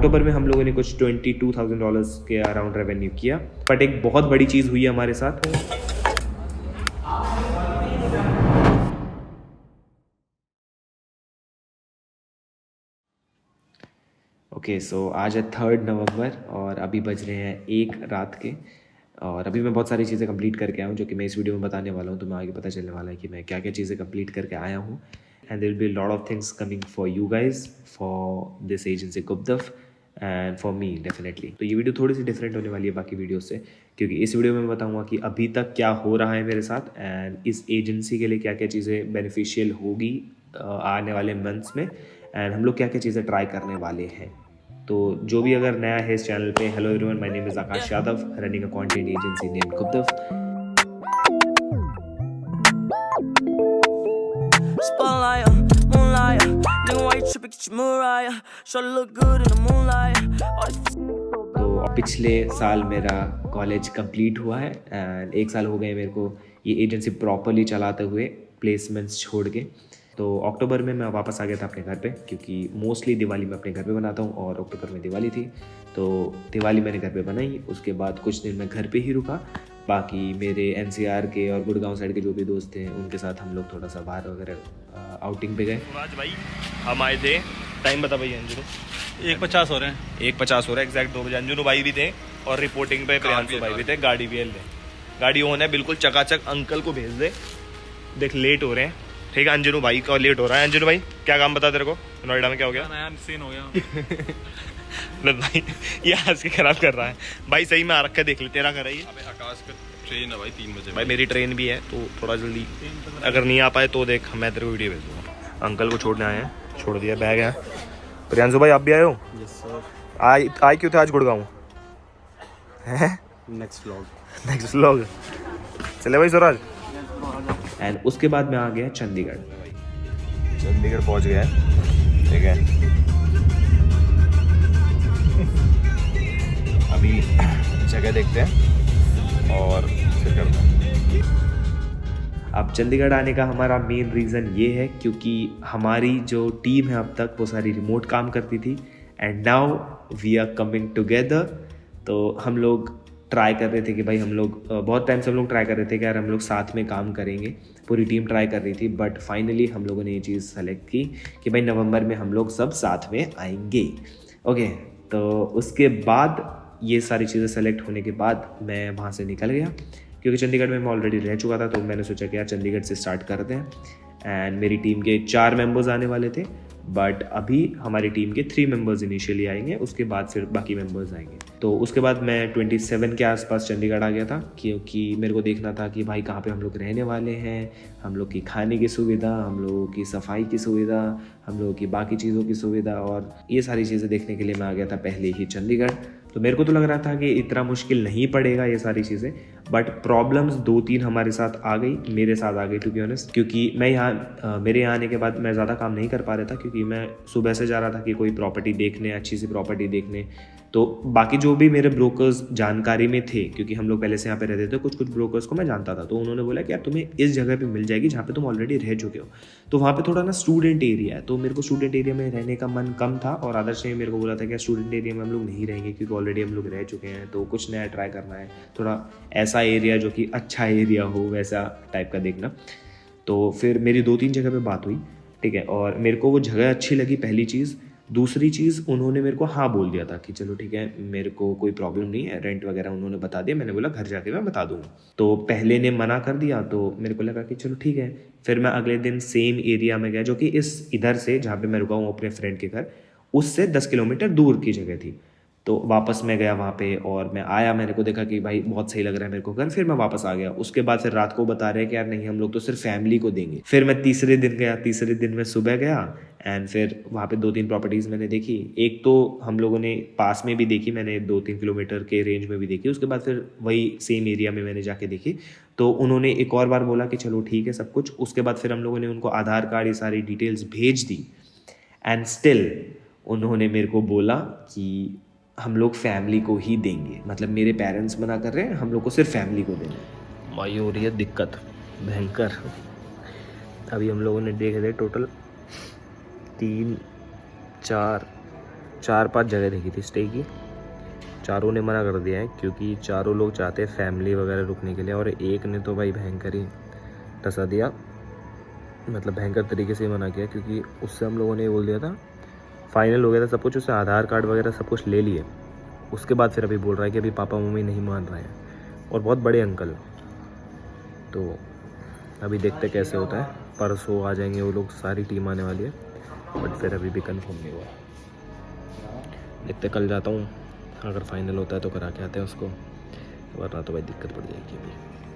अक्टूबर में हम लोगों ने कुछ $22,000 के अराउंड रेवेन्यू किया, बट एक बहुत बड़ी चीज़ हुई हमारे साथ। ओके सो आज है 3 नवंबर और अभी बज रहे हैं 1 रात के, और अभी मैं बहुत सारी चीज़ें कंप्लीट करके आया हूँ जो कि मैं इस वीडियो में बताने वाला हूँ। तो मैं आगे पता चलने वाला है कि मैं क्या क्या चीज़ें कंप्लीट करके आया हूँ। And there will be lot of things coming for you guys, for this agency गुपदफ एंड फॉर मी डेफिनेटली। तो ये वीडियो थोड़ी सी डिफरेंट होने वाली है बाकी वीडियो से, क्योंकि इस वीडियो में मैं बताऊँगा कि अभी तक क्या हो रहा है मेरे साथ एंड इस एजेंसी के लिए क्या क्या चीज़ें बेनिफिशियल होगी आने वाले मंथ्स में, एंड हम लोग क्या क्या चीज़ें ट्राई करने वाले हैं। तो जो भी अगर नया है इस चैनल पे, hello everyone, my name is Akash Yadav, running a content agency named गुपदफ। तो पिछले साल मेरा कॉलेज कंप्लीट हुआ है एंड 1 साल हो गए मेरे को ये एजेंसी प्रॉपरली चलाते हुए, प्लेसमेंट्स छोड़ के। तो अक्टूबर में मैं वापस आ गया था अपने घर पे, क्योंकि मोस्टली दिवाली मैं अपने घर पे बनाता हूँ और अक्टूबर में दिवाली थी, तो दिवाली मैंने घर पे बनाई। उसके बाद कुछ दिन मैं घर पे ही रुका, बाकी मेरे NCR के और गुड़गांव साइड के जो भी दोस्त हैं उनके साथ हम लोग थोड़ा सा बाहर वगैरह आउटिंग पे गए। आज भाई हम आए थे, टाइम बता भाई अंजुनु। 1:50 हो रहे हैं। 1:50 हो रहा है एग्जैक्ट 2 बजे। अंजुनु भाई भी थे और रिपोर्टिंग पे प्रियांशु भाई भी थे। गाड़ी भी ले, गाड़ी ऑन है बिल्कुल चकाचक। अंकल को भेज दे, देख लेट हो रहे हैं। ठीक है, अंजुनु भाई का लेट हो रहा है। अंजुनु भाई क्या काम बता तेरे को, नोएडा में क्या हो गया? नया सीन हो गया। भाई ये आज के खराब कर रहा है भाई, सही में आ रखा है, देख ले तेरा कर रही है। अबे आकाश का ट्रेन है भाई 3 बजे। भाई मेरी ट्रेन भी है तो थोड़ा जल्दी, अगर नहीं आ पाए तो देख मैं तेरे को वीडियो भेजूंगा। अंकल को छोड़ने आए हैं, छोड़ दिया, बैग है। प्रियांशु भाई आप भी आए हो? Yes sir. आए क्यों थे आज गुड़गांव? हैं नेक्स्ट व्लॉग चले भाई स्वराज। एंड उसके बाद मैं आ गया चंडीगढ़ पहुंच गया है, ठीक है। अभी जगह देखते हैं और फिर करते हैं। अब चंडीगढ़ आने का हमारा मेन रीज़न ये है क्योंकि हमारी जो टीम है अब तक वो सारी रिमोट काम करती थी, and now we are coming together. तो हम लोग ट्राई कर रहे थे कि भाई हम लोग बहुत टाइम से हम लोग ट्राई कर रहे थे कि यार हम लोग साथ में काम करेंगे, पूरी टीम ट्राई कर रही थी, बट फाइनली हम लोगों ने ये चीज़ सेलेक्ट की कि भाई नवंबर में हम लोग सब साथ में आएंगे। ओके, तो उसके बाद ये सारी चीज़ें सेलेक्ट होने के बाद मैं वहाँ से निकल गया, क्योंकि चंडीगढ़ में मैं ऑलरेडी रह चुका था। तो मैंने सोचा कि यार चंडीगढ़ से स्टार्ट करते हैं। एंड मेरी टीम के 4 मेंबर्स आने वाले थे, बट अभी हमारी टीम के 3 मेंबर्स इनिशियली आएंगे, उसके बाद फिर बाकी मेंबर्स आएंगे। तो उसके बाद मैं 27 के आसपास चंडीगढ़ आ गया था, क्योंकि मेरे को देखना था कि भाई कहाँ पे हम लोग रहने वाले हैं, हम लोग की खाने की सुविधा, हम लोगों की सफाई की सुविधा, हम लोगों की बाकी चीज़ों की सुविधा, और ये सारी चीज़ें देखने के लिए मैं आ गया था पहले ही चंडीगढ़। तो मेरे को तो लग रहा था कि इतना मुश्किल नहीं पड़ेगा ये सारी चीज़ें, बट प्रॉब्लम्स 2-3 हमारे साथ आ गई, मेरे साथ आ गई टू बी ऑनेस्ट। क्योंकि मैं यहाँ मेरे यहाँ आने के बाद मैं ज़्यादा काम नहीं कर पा रहा था, क्योंकि मैं सुबह से जा रहा था कि कोई प्रॉपर्टी देखने, अच्छी सी प्रॉपर्टी देखने। तो बाकी जो भी मेरे ब्रोकर्स जानकारी में थे, क्योंकि हम लोग पहले से यहाँ पे रहते थे, कुछ ब्रोकर्स को मैं जानता था, तो उन्होंने बोला कि यार तुम्हें इस जगह पे मिल जाएगी जहाँ पे तुम ऑलरेडी रह चुके हो। तो वहाँ पे थोड़ा ना स्टूडेंट एरिया है, तो मेरे को स्टूडेंट एरिया में रहने का मन कम था, और आदर्श ने मेरे को बोला था कि स्टूडेंट एरिया में हम लोग नहीं रहेंगे क्योंकि ऑलरेडी हम लोग रह चुके हैं, तो कुछ नया ट्राई करना है, थोड़ा ऐसा एरिया जो कि अच्छा एरिया हो, वैसा टाइप का देखना। तो फिर मेरी 2-3 जगह पे बात हुई, ठीक है, और मेरे को वो जगह अच्छी लगी, पहली चीज़। दूसरी चीज़, उन्होंने मेरे को हाँ बोल दिया था कि चलो ठीक है, मेरे को कोई प्रॉब्लम नहीं है, रेंट वगैरह उन्होंने बता दिया। मैंने बोला घर जाके मैं बता दूंगा। तो पहले ने मना कर दिया, तो मेरे को लगा कि चलो ठीक है। फिर मैं अगले दिन सेम एरिया में गया, जो कि इस इधर से जहाँ पे मैं रुका हूँ अपने फ्रेंड के घर, उससे 10 किलोमीटर दूर की जगह थी। तो वापस मैं गया वहाँ पे, और मैं आया, मैंने को देखा कि भाई बहुत सही लग रहा है मेरे को घर, फिर मैं वापस आ गया। उसके बाद फिर रात को बता रहे हैं कि यार नहीं, हम लोग तो सिर्फ फैमिली को देंगे। फिर मैं तीसरे दिन गया, तीसरे दिन में सुबह गया, एंड फिर वहाँ पे 2-3 प्रॉपर्टीज़ मैंने देखी। एक तो हम लोगों ने पास में भी देखी, मैंने 2-3 किलोमीटर के रेंज में भी देखी। उसके बाद फिर वही सेम एरिया में मैंने जाके देखी। तो उन्होंने एक और बार बोला कि चलो ठीक है सब कुछ। उसके बाद फिर हम लोगों ने उनको आधार कार्ड, ये सारी डिटेल्स भेज दी, एंड स्टिल उन्होंने मेरे को बोला कि हम लोग फैमिली को ही देंगे, मतलब मेरे पेरेंट्स मना कर रहे हैं, हम लोग को सिर्फ फैमिली को देना है। भाई हो रही है दिक्कत भयंकर। अभी हम लोगों ने देखे थे टोटल 3, 4, 4-5 जगह देखी थी स्टे की, चारों ने मना कर दिया है क्योंकि चारों लोग चाहते हैं फैमिली वगैरह रुकने के लिए, और एक ने तो भाई भयंकर ही टसा दिया, मतलब भयंकर तरीके से ही मना किया, क्योंकि उससे हम लोगों ने ये बोल दिया था, फाइनल हो गया था सब कुछ, उससे आधार कार्ड वगैरह सब कुछ ले लिए, उसके बाद फिर अभी बोल रहा है कि अभी पापा मम्मी नहीं मान रहे हैं, और बहुत बड़े अंकल। तो अभी देखते कैसे होता है, परसों आ जाएंगे वो लोग, सारी टीम आने वाली है, बट फिर अभी भी कंफर्म नहीं हुआ। देखते कल जाता हूँ, अगर फाइनल होता है तो करा के आते हैं उसको, वरना तो भाई दिक्कत पड़ जाएगी अभी।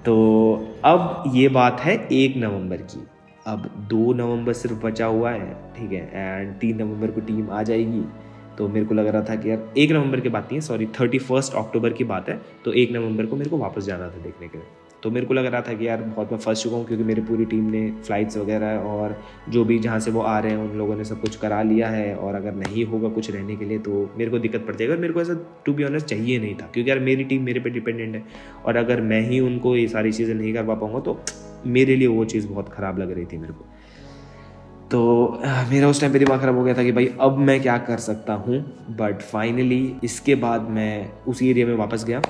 तो अब ये बात है 1 नवंबर की, अब 2 नवंबर सिर्फ बचा हुआ है, ठीक है, एंड 3 नवंबर को टीम आ जाएगी। तो मेरे को लग रहा था कि यार 1 नवंबर की बात नहीं है, सॉरी 31 अक्टूबर की बात है, तो 1 नवंबर को मेरे को वापस जाना था देखने के लिए। तो मेरे को लग रहा था कि यार बहुत मैं फंस चुका हूँ, क्योंकि मेरी पूरी टीम ने फ़्लाइट्स वगैरह और जो भी जहाँ से वो आ रहे हैं उन लोगों ने सब कुछ करा लिया है, और अगर नहीं होगा कुछ रहने के लिए तो मेरे को दिक्कत पड़ जाएगी, और मेरे को ऐसा टू बी ऑनेस्ट चाहिए नहीं था, क्योंकि यार मेरी टीम मेरे पे डिपेंडेंट है, और अगर मैं ही उनको ये सारी चीज़ें नहीं कर पाऊँगा तो मेरे लिए वो चीज़ बहुत ख़राब लग रही थी मेरे को। तो मेरा उस टाइम पे दिमाग ख़राब हो गया था कि भाई अब मैं क्या कर सकता हूँ, बट फाइनली इसके बाद मैं उसी एरिया में वापस गया।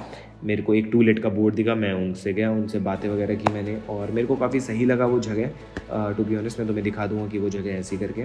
मेरे को एक टूलेट का बोर्ड दिखा, मैं उनसे गया, उनसे बातें वगैरह की मैंने, और मेरे को काफ़ी सही लगा वो जगह। टू बी ऑनेस्ट मैं तुम्हें दिखा दूँगा कि वो जगह ऐसी करके।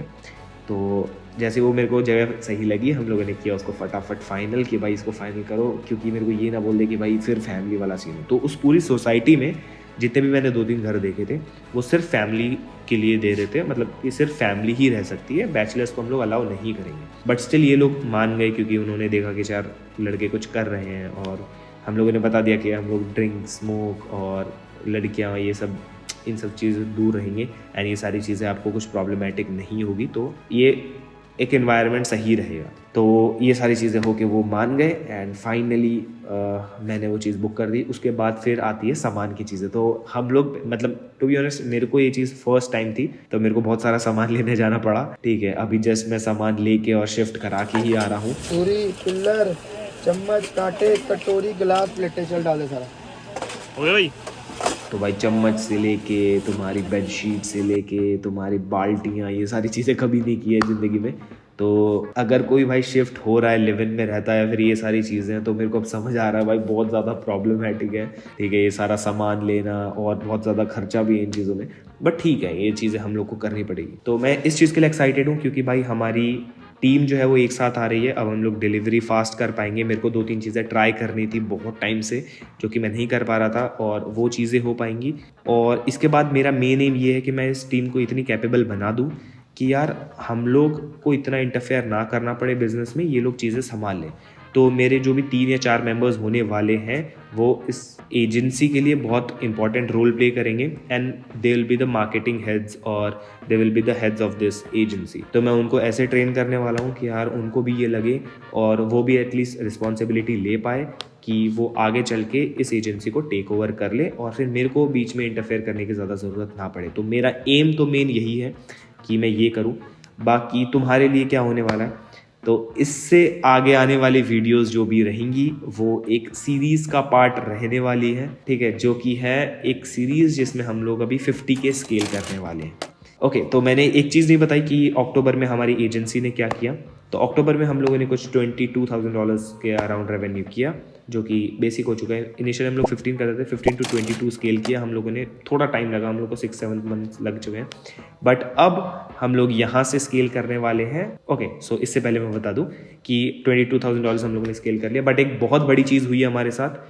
तो जैसे वो मेरे को जगह सही लगी, हम लोगों ने किया उसको फटाफट फाइनल कि भाई इसको फाइनल करो, क्योंकि मेरे को ये ना बोल दे कि भाई फिर फैमिली वाला सीन हो। तो उस पूरी सोसाइटी में जितने भी मैंने 2-3 घर देखे थे वो सिर्फ फैमिली के लिए दे रहे थे, मतलब कि सिर्फ फैमिली ही रह सकती है, बैचलर्स को हम लोग अलाउ नहीं करेंगे। बट स्टिल ये लोग मान गए, क्योंकि उन्होंने देखा कि 4 लड़के कुछ कर रहे हैं, और हम लोगों ने बता दिया कि हम लोग ड्रिंक स्मोक और लड़कियां ये सब, इन सब चीज़ दूर रहेंगे, एंड ये सारी चीज़ें आपको कुछ प्रॉब्लमेटिक नहीं होगी, तो ये एक एनवायरनमेंट सही रहेगा। तो ये सारी चीज़ें होके वो मान गए, एंड फाइनली मैंने वो चीज़ बुक कर दी। उसके बाद फिर आती है सामान की चीज़ें। तो हम लोग, मतलब टू बी ऑनेस्ट मेरे को ये चीज़ फर्स्ट टाइम थी, तो मेरे को बहुत सारा सामान लेने जाना पड़ा, ठीक है। अभी जस्ट मैं सामान लेके और शिफ्ट करा के ही आ रहा हूँ। पूरी पिल्लर, चम्मच, कांटे, कटोरी, गिलास, प्लेटें चल डाले सारा हो गया भाई। तो भाई चम्मच से लेके तुम्हारी बेडशीट से लेके तुम्हारी बाल्टियाँ, ये सारी चीज़ें कभी नहीं की है ज़िंदगी में। तो अगर कोई भाई शिफ्ट हो रहा है, लिव इन में रहता है, फिर ये सारी चीज़ें, तो मेरे को अब समझ आ रहा है भाई बहुत ज़्यादा प्रॉब्लमेटिक है, ठीक है, ये सारा सामान लेना, और बहुत ज़्यादा खर्चा भी है इन चीज़ों में। बट ठीक है, ये चीज़ें हम लोग को करनी पड़ेगी। तो मैं इस चीज़ के लिए एक्साइटेड हूँ, क्योंकि भाई हमारी टीम जो है वो एक साथ आ रही है। अब हम लोग डिलीवरी फास्ट कर पाएंगे। मेरे को 2-3 चीज़ें ट्राई करनी थी बहुत टाइम से, जो कि मैं नहीं कर पा रहा था, और वो चीज़ें हो पाएंगी। और इसके बाद मेरा मेन एम ये है कि मैं इस टीम को इतनी कैपेबल बना दूँ कि यार हम लोग को इतना इंटरफेयर ना करना पड़े बिजनेस में, ये लोग चीज़ें संभाल लें। तो मेरे जो भी 3 या 4 मेंबर्स होने वाले हैं वो इस एजेंसी के लिए बहुत इंपॉर्टेंट रोल प्ले करेंगे, and they will be the marketing heads और they will be the heads of this agency. तो मैं उनको ऐसे ट्रेन करने वाला हूँ कि यार उनको भी ये लगे, और वो भी एटलीस्ट रिस्पॉन्सिबिलिटी ले पाए कि वो आगे चल के इस एजेंसी को टेक ओवर कर ले, और फिर मेरे को बीच में इंटरफेयर करने की ज़्यादा ज़रूरत ना पड़े। तो मेरा एम तो मेन यही है कि मैं ये करूँ। बाकी तुम्हारे लिए क्या होने वाला है, तो इससे आगे आने वाली वीडियोस जो भी रहेंगी वो एक सीरीज़ का पार्ट रहने वाली है, ठीक है, जो कि है एक सीरीज़ जिसमें हम लोग अभी 50 के स्केल करने वाले हैं। ओके, तो मैंने एक चीज़ नहीं बताई कि अक्टूबर में हमारी एजेंसी ने क्या किया। तो अक्टूबर में हम लोगों ने कुछ $22,000 के अराउंड रेवेन्यू किया, जो कि बेसिक हो चुका है। इनिशियली हम लोग 15 कर रहे थे, 15 to 22 स्केल किया हम लोगों ने। थोड़ा टाइम लगा, हम लोग को 6-7 मंथ्स लग चुके हैं, बट अब हम लोग यहाँ से स्केल करने वाले हैं। ओके, सो इससे पहले मैं बता दूँ कि $22,000 हम लोगों ने स्केल कर लिया, बट एक बहुत बड़ी चीज़ हुई है हमारे साथ,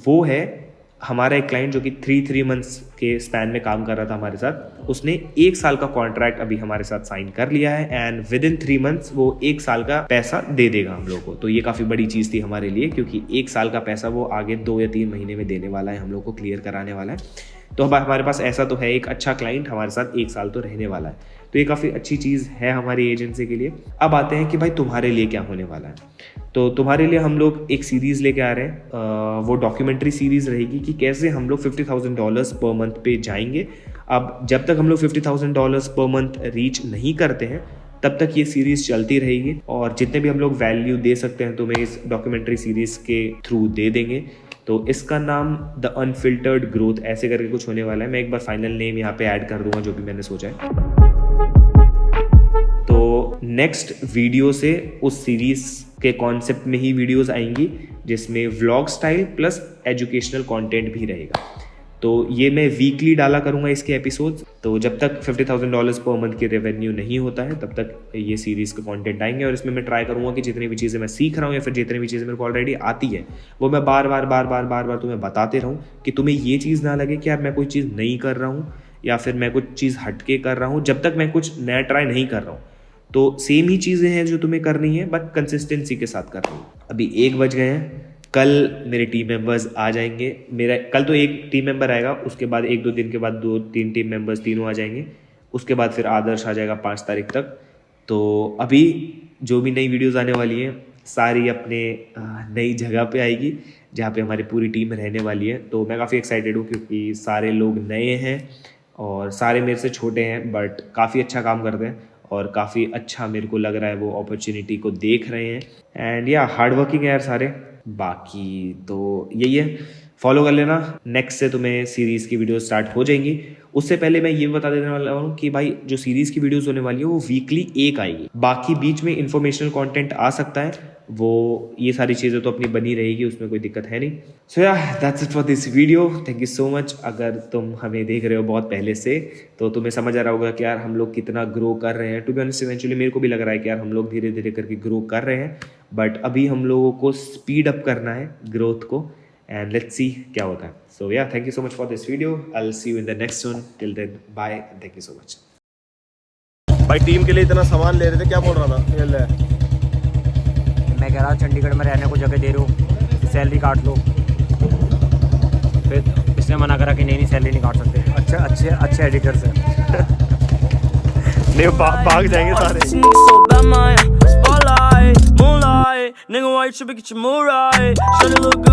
वो है हमारा एक क्लाइंट जो कि 3 मंथ्स के स्पैन में काम कर रहा था हमारे साथ, उसने 1 साल का कॉन्ट्रैक्ट अभी हमारे साथ साइन कर लिया है, एंड विद इन 3 मंथ्स वो 1 साल का पैसा दे देगा हम लोग को। तो ये काफ़ी बड़ी चीज़ थी हमारे लिए, क्योंकि 1 साल का पैसा वो आगे 2 या 3 महीने में देने वाला है, हम लोग को क्लियर कराने वाला है। तो हमारे पास ऐसा तो है, एक अच्छा क्लाइंट हमारे साथ 1 साल तो रहने वाला है, तो ये काफ़ी अच्छी चीज़ है हमारी एजेंसी के लिए। अब आते हैं कि भाई तुम्हारे लिए क्या होने वाला है। तो तुम्हारे लिए हम लोग एक सीरीज़ लेके आ रहे हैं, वो डॉक्यूमेंट्री सीरीज़ रहेगी कि कैसे हम लोग $50,000 पर मंथ पे जाएंगे। अब जब तक हम लोग $50,000 पर मंथ रीच नहीं करते हैं तब तक ये सीरीज़ चलती रहेगी, और जितने भी हम लोग वैल्यू दे सकते हैं तुम्हें इस डॉक्यूमेंट्री सीरीज़ के थ्रू दे देंगे। तो इसका नाम द अनफिल्टर्ड ग्रोथ ऐसे करके कुछ होने वाला है। मैं एक बार फाइनल नेम यहाँ पे ऐड कर दूंगा जो भी मैंने सोचा है। तो नेक्स्ट वीडियो से उस सीरीज के कॉन्सेप्ट में ही वीडियोस आएंगी, जिसमें vlog style plus educational content भी रहेगा। तो ये मैं वीकली डाला करूँगा इसके एपिसोड्स। तो जब तक $50,000 पर मंथ की रेवेन्यू नहीं होता है तब तक ये सीरीज़ का कंटेंट आएंगे, और इसमें मैं ट्राई करूँगा कि जितनी भी चीज़ें मैं सीख रहा हूँ या फिर जितनी भी चीज़ें मेरे को ऑलरेडी आती है वो मैं बार बार तुम्हें बताते रहूँ, कि तुम्हें ये चीज़ ना लगे कि यार मैं कोई चीज़ नहीं कर रहा हूँ या फिर मैं कुछ चीज़ हटके कर रहा हूँ। जब तक मैं कुछ नया ट्राई नहीं कर रहा हूँ तो सेम ही चीज़ें हैं जो तुम्हें करनी है, बट कंसिस्टेंसी के साथ करनी है। अभी 1 बज गए हैं, कल मेरे टीम मेंबर्स आ जाएंगे। मेरा कल तो एक टीम मेंबर आएगा, उसके बाद 1-2 दिन के बाद 2-3 टीम मेंबर्स तीनों आ जाएंगे, उसके बाद फिर आदर्श आ जाएगा 5 तारीख तक। तो अभी जो भी नई वीडियोस आने वाली हैं सारी अपने नई जगह पे आएगी, जहाँ पे हमारी पूरी टीम रहने वाली है। तो मैं काफ़ी एक्साइटेड हूँ क्योंकि सारे लोग नए हैं और सारे मेरे से छोटे हैं, बट काफ़ी अच्छा काम करते हैं और काफ़ी अच्छा मेरे को लग रहा है वो अपॉर्चुनिटी को देख रहे हैं। एंड या हार्ड वर्किंग है यार सारे। बाकी तो यही है, फॉलो कर लेना। नेक्स्ट से तुम्हें सीरीज़ की वीडियो स्टार्ट हो जाएंगी। उससे पहले मैं ये बता देने वाला हूँ कि भाई जो सीरीज़ की वीडियोस होने वाली है वो वीकली 1 आएगी। बाकी बीच में इंफॉर्मेशनल कंटेंट आ सकता है, वो ये सारी चीज़ें तो अपनी बनी रहेगी, उसमें कोई दिक्कत है नहीं। सो या that's it for this video. Thank you so much. अगर तुम हमें देख रहे हो बहुत पहले से तो तुम्हें समझ आ रहा होगा कि यार हम लोग कितना ग्रो कर रहे हैं। टू बी ऑनेस्ट इवेंचुअली मेरे को भी लग रहा है कि यार हम लोग धीरे धीरे करके ग्रो कर रहे हैं, बट अभी हम लोगों को स्पीड अप करना है ग्रोथ को, एंड लेट्स सी क्या होता है। So yeah thank you so much for this video. I will see you in the next one. Till then bye and thank you so much. भाई team के लिए इतना सामान ले रहे थे, क्या बोल रहा था? ये ले। मैं कह रहा चंडीगढ़ में रहने को जगह दे रहे हो, सैलरी काट लो। फिर इसने मना करा कि नहीं सैलरी नहीं काट सकते। अच्छे एडिटर्स हैं। नहीं भाग जाएंगे सारे। Spotlight, moonlight, nigga, why you tripping? Get your mood right. Should look good.